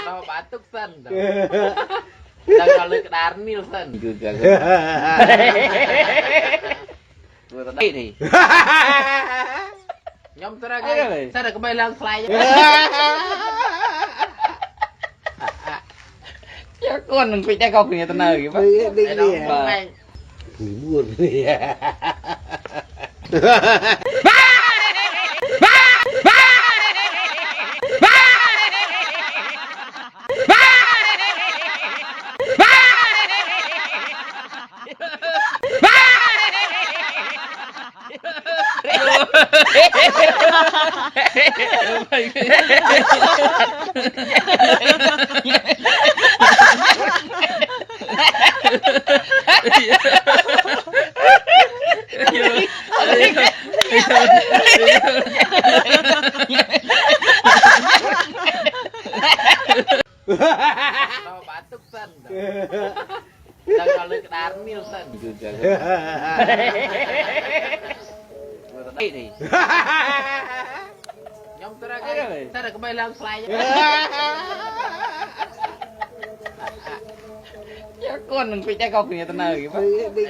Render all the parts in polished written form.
Đâu batuk sen. Đang kalau kedar Nielsen juga. Vừa đây thì. Nhóm tôi ra cái sao được bay lên slide. Chắc con đừng bị tay cọc người ta nơi vậy. Đi buồn đi. Đâu batuk sen. Đang kalau kedar Nielsen juga. Vừa đây thì. Nhóm tôi ra cái sao được bay lên slide. Chắc con đừng bị tay cọc người ta nơi vậy. Đi.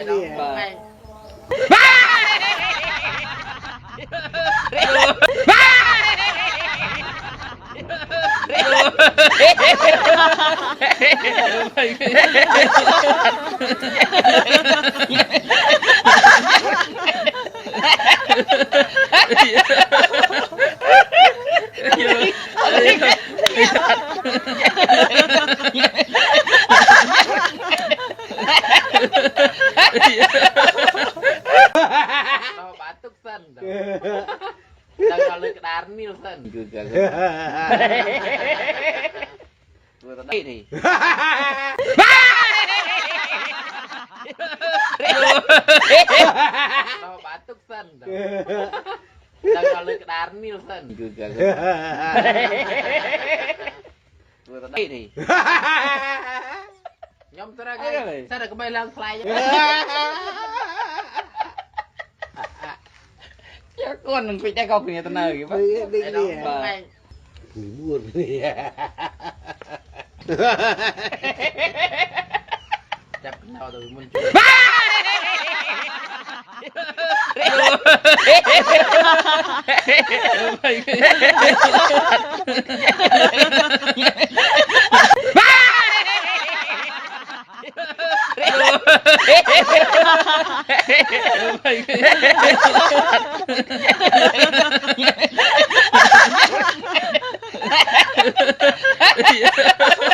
Đâu batuk sen. Đang kalau kedar Nielsen juga. Vừa đây thì. Đâu batuk sen. Đang kalau kedar Nielsen juga. Vừa đây thì. Nhóm tôi ra cái sao được bay lên slide. Chắc con đừng bị tay cọc người ta nơi vậy. Đi. Buồn đi. Chập nào từ mình. Yeah.